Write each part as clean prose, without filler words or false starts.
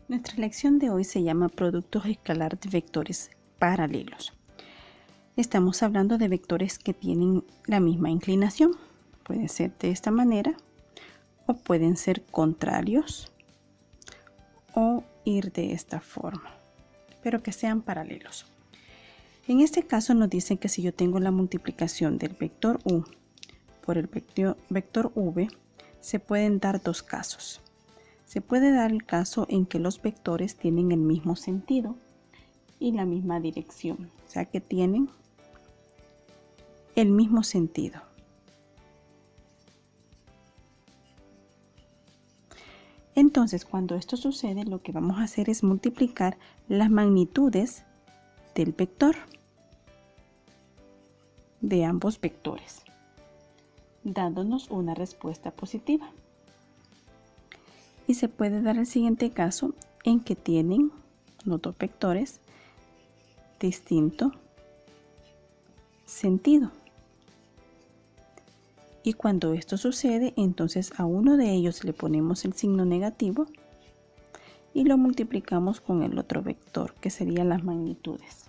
Nuestra lección de hoy se llama productos escalar de vectores paralelos. Estamos hablando de vectores que tienen la misma inclinación. Pueden ser de esta manera o pueden ser contrarios o ir de esta forma, pero que sean paralelos. En este caso nos dicen que si yo tengo la multiplicación del vector u por el vector v, se pueden dar dos casos. Se puede dar el caso en que los vectores tienen el mismo sentido y la misma dirección, o sea que tienen el mismo sentido. Entonces, cuando esto sucede, lo que vamos a hacer es multiplicar las magnitudes del vector, de ambos vectores, dándonos una respuesta positiva. Y se puede dar el siguiente caso en que tienen los dos vectores distinto sentido. Y cuando esto sucede, entonces a uno de ellos le ponemos el signo negativo y lo multiplicamos con el otro vector, que serían las magnitudes.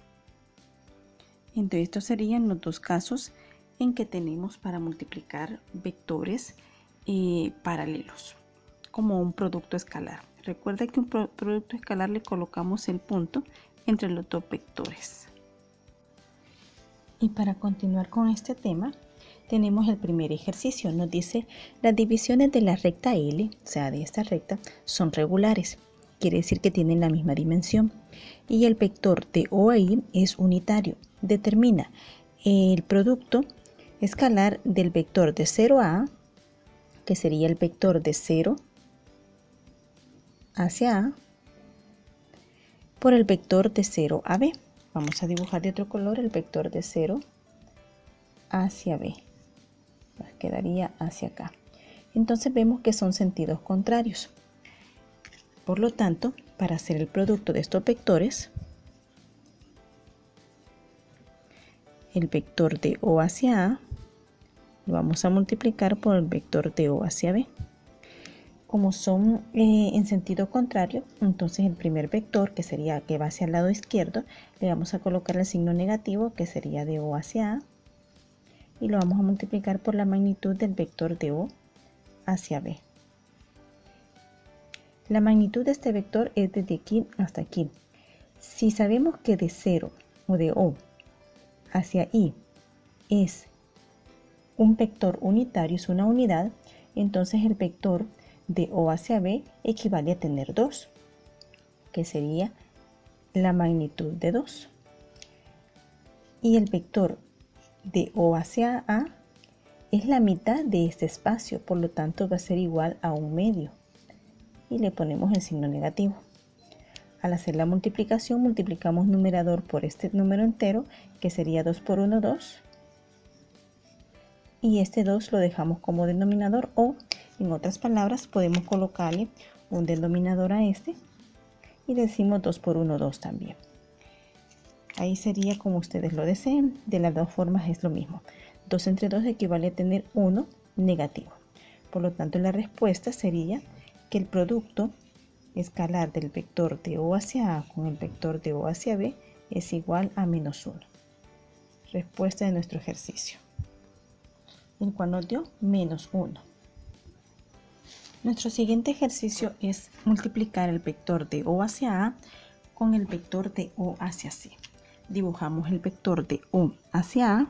Entonces estos serían los dos casos en que tenemos para multiplicar vectores paralelos, como un producto escalar. Recuerda que un producto escalar le colocamos el punto entre los dos vectores. Y para continuar con este tema, tenemos el primer ejercicio. Nos dice, las divisiones de la recta L, o sea, de esta recta, son regulares. Quiere decir que tienen la misma dimensión. Y el vector de O a I es unitario. Determina el producto escalar del vector de 0 a A, que sería el vector de 0 hacia A, por el vector de 0 a B. Vamos a dibujar de otro color el vector de 0 hacia B. Nos quedaría hacia acá. Entonces vemos que son sentidos contrarios. Por lo tanto, para hacer el producto de estos vectores, el vector de O hacia A lo vamos a multiplicar por el vector de O hacia B. Como son en sentido contrario, entonces el primer vector, que sería que va hacia el lado izquierdo, le vamos a colocar el signo negativo, que sería de O hacia A, y lo vamos a multiplicar por la magnitud del vector de O hacia B. La magnitud de este vector es desde aquí hasta aquí. Si sabemos que de 0 o de O hacia I es un vector unitario, es una unidad, entonces el vector de O hacia B equivale a tener 2, que sería la magnitud de 2. Y el vector de O hacia A es la mitad de este espacio, por lo tanto va a ser igual a 1/2. Y le ponemos el signo negativo. Al hacer la multiplicación, multiplicamos numerador por este número entero, que sería 2 por 1, 2. Y este 2 lo dejamos como denominador, o en otras palabras podemos colocarle un denominador a este y decimos 2 por 1, 2 también. Ahí sería como ustedes lo deseen. De las dos formas es lo mismo. 2 entre 2 equivale a tener 1 negativo. Por lo tanto, la respuesta sería que el producto escalar del vector de O hacia A con el vector de O hacia B es igual a -1. Respuesta de nuestro ejercicio, el cual nos dio -1. Nuestro siguiente ejercicio es multiplicar el vector de O hacia A con el vector de O hacia C. Dibujamos el vector de O hacia A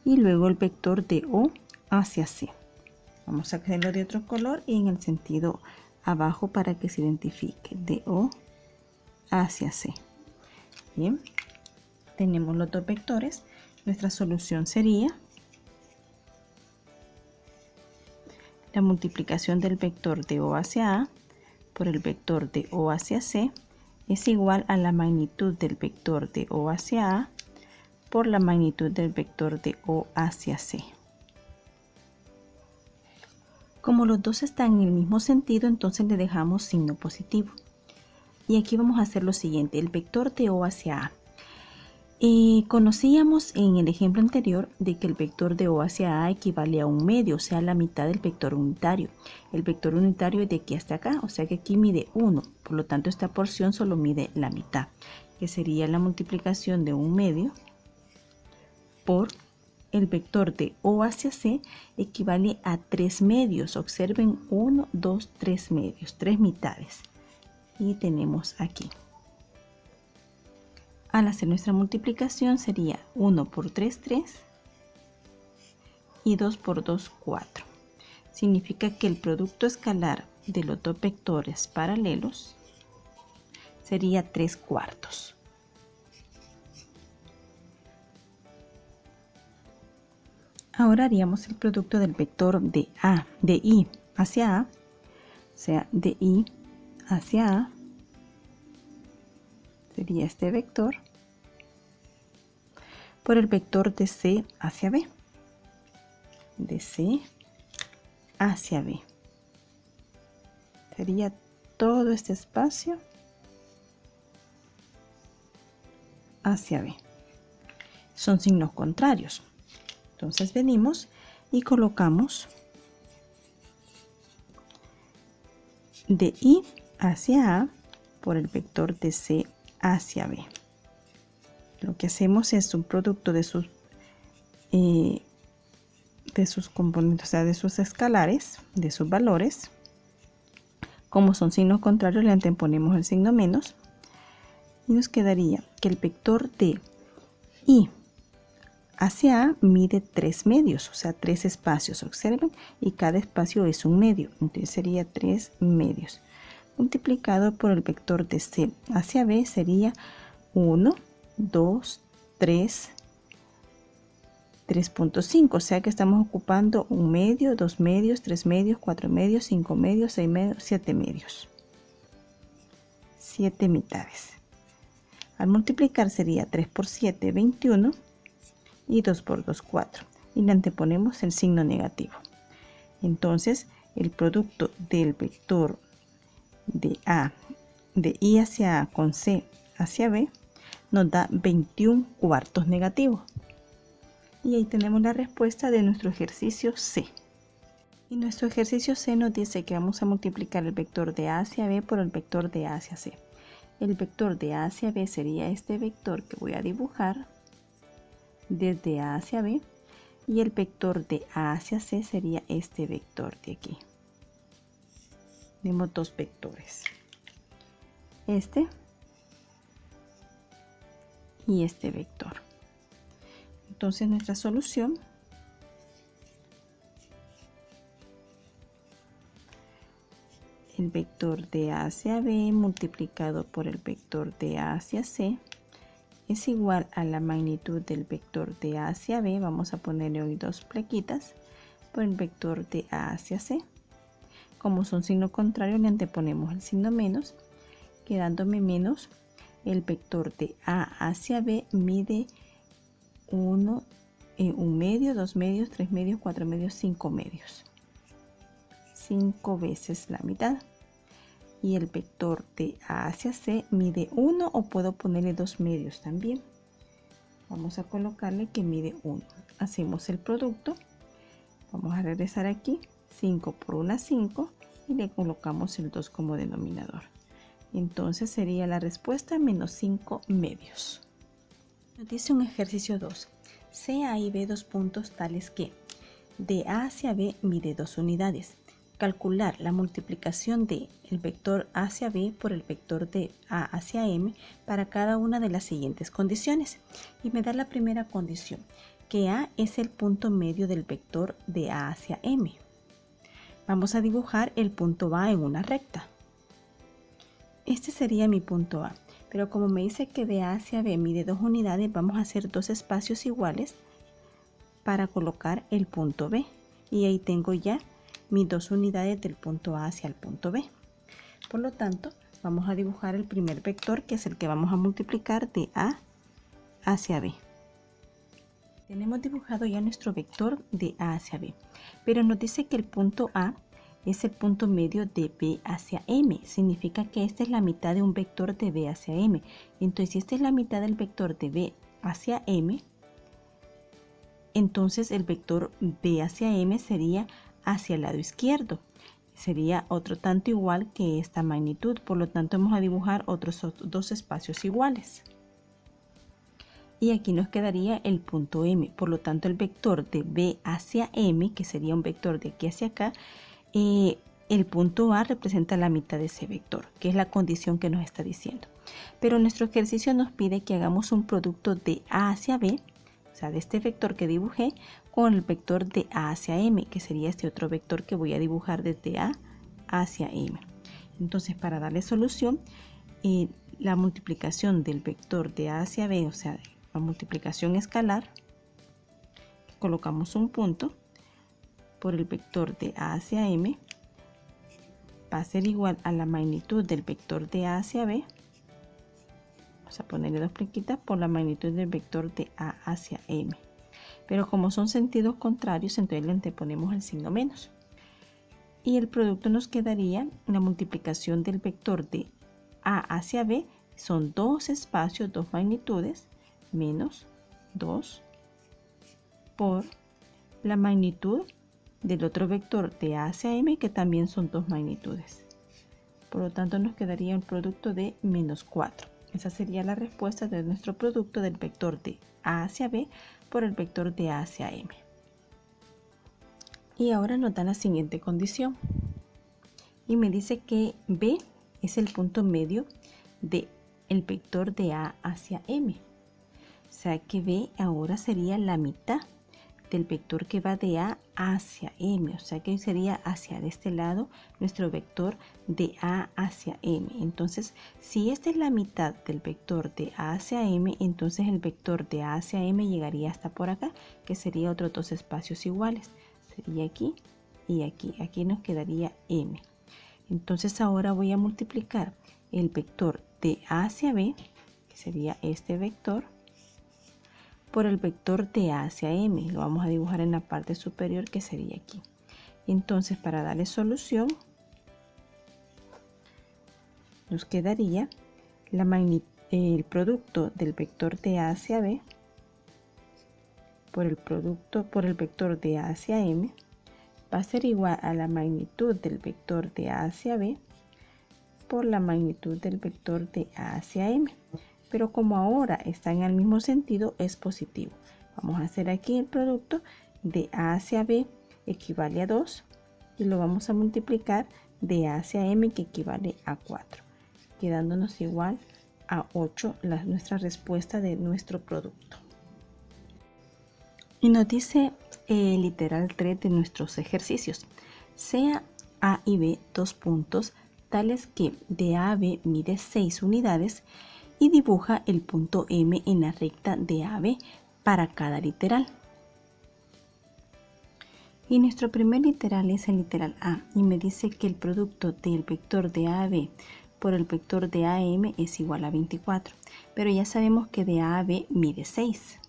y luego el vector de O hacia C. Vamos a hacerlo de otro color y en el sentido abajo para que se identifique, de O hacia C. Bien, tenemos los dos vectores. Nuestra solución sería la multiplicación del vector de O hacia A por el vector de O hacia C es igual a la magnitud del vector de O hacia A por la magnitud del vector de O hacia C. Como los dos están en el mismo sentido, entonces le dejamos signo positivo. Y aquí vamos a hacer lo siguiente, el vector de O hacia A. Conocíamos en el ejemplo anterior de que el vector de O hacia A equivale a un medio, o sea, la mitad del vector unitario. El vector unitario es de aquí hasta acá, o sea que aquí mide 1, por lo tanto esta porción solo mide la mitad, que sería la multiplicación de un medio por el vector de O hacia C equivale a 3 medios. Observen 1, 2, 3 medios, 3 mitades. Y tenemos aquí. Al hacer nuestra multiplicación sería 1 por 3, 3 y 2 por 2, 4. Significa que el producto escalar de los dos vectores paralelos sería 3 cuartos. Ahora haríamos el producto del vector de I hacia A, o sea, de I hacia A, sería este vector, por el vector de C hacia B, de C hacia B. Sería todo este espacio hacia B. Son signos contrarios. Entonces venimos y colocamos de I hacia A por el vector de C hacia B. Lo que hacemos es un producto de sus componentes, o sea, de sus escalares, de sus valores. Como son signos contrarios, le anteponemos el signo menos y nos quedaría que el vector de I hacia A mide 3 medios, o sea, 3 espacios, observen, y cada espacio es un medio, entonces sería 3 medios. Multiplicado por el vector de C hacia B sería 1, 2, 3, 3.5, o sea que estamos ocupando un medio, 2 medios, 3 medios, 4 medios, 5 medios, 6 medios, 7 medios. 7 mitades. Al multiplicar sería 3 por 7, 21. Y 2 por 2, 4. Y le anteponemos el signo negativo. Entonces, el producto del vector de I hacia A con C hacia B nos da 21 cuartos negativos. Y ahí tenemos la respuesta de nuestro ejercicio C. Y nuestro ejercicio C nos dice que vamos a multiplicar el vector de A hacia B por el vector de A hacia C. El vector de A hacia B sería este vector que voy a dibujar desde A hacia B, y el vector de A hacia C sería este vector de aquí. Tenemos dos vectores, este y este vector. Entonces nuestra solución el vector de A hacia B multiplicado por el vector de A hacia C es igual a la magnitud del vector de A hacia B. Vamos a ponerle hoy dos plaquitas por el vector de A hacia C. Como son signos contrarios, le anteponemos el signo menos, quedándome menos el vector de A hacia B mide 1, 1 medio, 2 medios, 3 medios, 4 medios, 5 medios. 5 veces la mitad. Y el vector de A hacia C mide 1, o puedo ponerle 2 medios también. Vamos a colocarle que mide 1. Hacemos el producto. Vamos a regresar aquí. 5 por 1, 5. Y le colocamos el 2 como denominador. Entonces sería la respuesta menos 5 medios. Nos dice un ejercicio 2. C, A y B dos puntos tales que de A hacia B mide 2 unidades. Calcular la multiplicación de el vector A hacia B por el vector de A hacia M para cada una de las siguientes condiciones. Y me da la primera condición, que A es el punto medio del vector de A hacia M. Vamos a dibujar el punto A en una recta. Este sería mi punto A, pero como me dice que de A hacia B mide 2 unidades, vamos a hacer dos espacios iguales para colocar el punto B. Y ahí tengo ya mis 2 unidades del punto A hacia el punto B. Por lo tanto, vamos a dibujar el primer vector, que es el que vamos a multiplicar de A hacia B. Tenemos dibujado ya nuestro vector de A hacia B, pero nos dice que el punto A es el punto medio de B hacia M. Significa que esta es la mitad de un vector de B hacia M. Entonces, si esta es la mitad del vector de B hacia M, entonces el vector B hacia M sería hacia el lado izquierdo. Sería otro tanto igual que esta magnitud, por lo tanto vamos a dibujar otros dos espacios iguales. Y aquí nos quedaría el punto M, por lo tanto el vector de B hacia M, que sería un vector de aquí hacia acá, el punto A representa la mitad de ese vector, que es la condición que nos está diciendo. Pero nuestro ejercicio nos pide que hagamos un producto de A hacia B, o sea, de este vector que dibujé, con el vector de A hacia M, que sería este otro vector que voy a dibujar desde A hacia M. Entonces, para darle solución, la multiplicación del vector de A hacia B, o sea, la multiplicación escalar, colocamos un punto por el vector de A hacia M, va a ser igual a la magnitud del vector de A hacia B. Vamos a ponerle dos flequitas por la magnitud del vector de A hacia M. Pero como son sentidos contrarios, entonces le anteponemos el signo menos. Y el producto nos quedaría la multiplicación del vector de A hacia B. Son dos espacios, dos magnitudes, menos 2 por la magnitud del otro vector de A hacia M, que también son dos magnitudes. Por lo tanto, nos quedaría un producto de menos 4. Esa sería la respuesta de nuestro producto del vector de A hacia B por el vector de A hacia M. Y ahora nos da la siguiente condición. Y me dice que B es el punto medio del vector de A hacia M. O sea que B ahora sería la mitad del vector que va de A hacia M, o sea que sería hacia de este lado nuestro vector de A hacia M. Entonces, si esta es la mitad del vector de A hacia M, entonces el vector de A hacia M llegaría hasta por acá, que sería otros dos espacios iguales. Sería aquí y aquí. Aquí nos quedaría M. Entonces ahora voy a multiplicar el vector de A hacia B, que sería este vector, por el vector de A hacia M. Lo vamos a dibujar en la parte superior, que sería aquí. Entonces, para darle solución, nos quedaría el producto del vector de A hacia B por el vector de A hacia M va a ser igual a la magnitud del vector de A hacia B por la magnitud del vector de A hacia M. Pero como ahora están al mismo sentido, es positivo. Vamos a hacer aquí el producto de A hacia B equivale a 2 y lo vamos a multiplicar de A hacia M, que equivale a 4, quedándonos igual a 8 nuestra respuesta de nuestro producto. Y nos dice el literal 3 de nuestros ejercicios. Sea A y B dos puntos tales que de A a B mide 6 unidades y dibuja el punto M en la recta de AB para cada literal. Y nuestro primer literal es el literal A y me dice que el producto del vector de A a B por el vector de AM es igual a 24, pero ya sabemos que de A a B mide 6.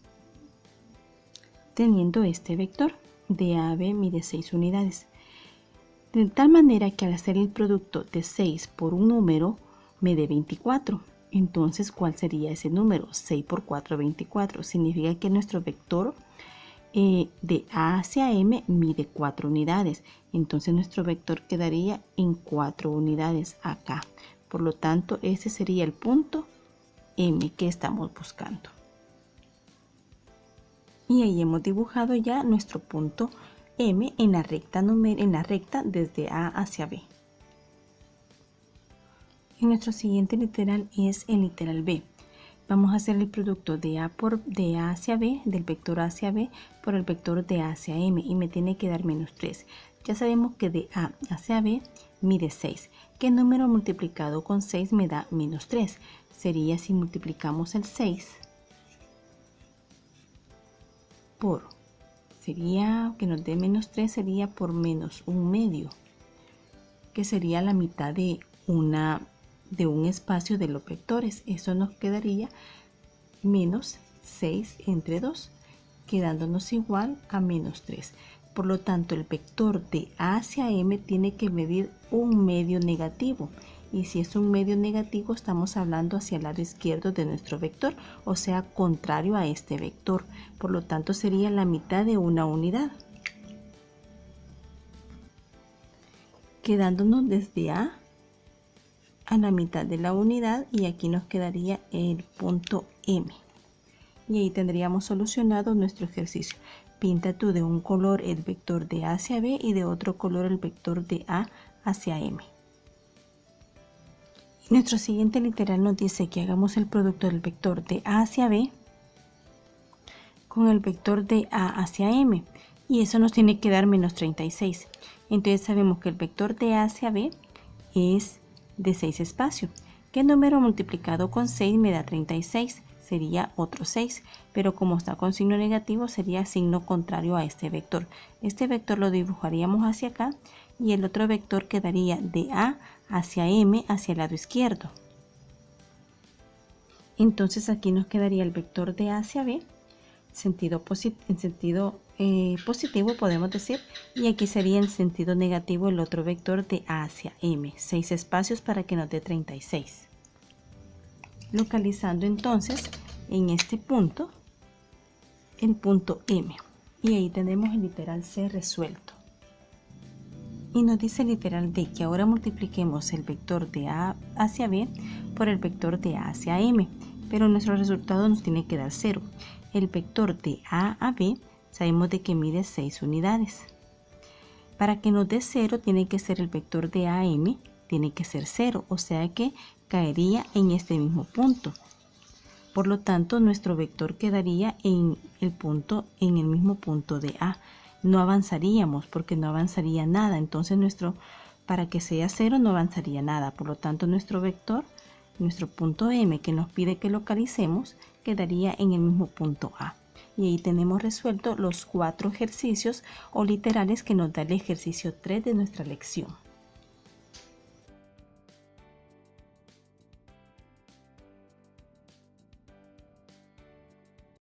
Teniendo este vector, de A a B mide 6 unidades. De tal manera que al hacer el producto de 6 por un número me dé 24. Entonces, ¿cuál sería ese número? 6 por 4, 24. Significa que nuestro vector de A hacia M mide 4 unidades. Entonces, nuestro vector quedaría en 4 unidades acá. Por lo tanto, ese sería el punto M que estamos buscando. Y ahí hemos dibujado ya nuestro punto M en la recta desde A hacia B. Y nuestro siguiente literal es el literal B. Vamos a hacer el producto de A hacia B, del vector A hacia B, por el vector de A hacia M, y me tiene que dar menos 3. Ya sabemos que de A hacia B mide 6. ¿Qué número multiplicado con 6 me da menos 3? Sería, si multiplicamos el 6 por, sería que nos dé menos 3, sería por menos 1/2, que sería la mitad de un espacio de los vectores. Eso nos quedaría menos 6 entre 2, quedándonos igual a menos 3. Por lo tanto, el vector de A hacia M tiene que medir 1/2 negativo. y si es un medio negativo estamos hablando hacia el lado izquierdo de nuestro vector, o sea, contrario a este vector. Por lo tanto, sería la mitad de una unidad. Quedándonos desde A a la mitad de la unidad, y aquí nos quedaría el punto M. Y ahí tendríamos solucionado nuestro ejercicio. Pinta tú de un color el vector de A hacia B y de otro color el vector de A hacia M. Y nuestro siguiente literal nos dice que hagamos el producto del vector de A hacia B con el vector de A hacia M. Y eso nos tiene que dar menos 36. Entonces sabemos que el vector de A hacia B es de 6 espacios. ¿Qué número multiplicado con 6 me da 36? Sería otro 6, pero como está con signo negativo sería signo contrario a este vector. Este vector lo dibujaríamos hacia acá y el otro vector quedaría de A hacia M hacia el lado izquierdo. Entonces aquí nos quedaría el vector de A hacia B, en sentido positivo podemos decir, y aquí sería en sentido negativo el otro vector de A hacia M, 6 espacios para que nos dé 36. Localizando entonces en este punto el punto M, y ahí tenemos el literal C resuelto. Y nos dice el literal D que ahora multipliquemos el vector de A hacia B por el vector de A hacia M, pero nuestro resultado nos tiene que dar 0. El vector de A a B sabemos de que mide 6 unidades. Para que nos dé 0 tiene que ser el vector de A a M, tiene que ser 0, o sea que caería en este mismo punto. Por lo tanto, nuestro vector quedaría en el mismo punto de A. No avanzaríamos porque no avanzaría nada. Entonces para que sea 0 no avanzaría nada. Por lo tanto, nuestro vector, nuestro punto M que nos pide que localicemos, quedaría en el mismo punto A. Y ahí tenemos resuelto los 4 ejercicios o literales que nos da el ejercicio 3 de nuestra lección.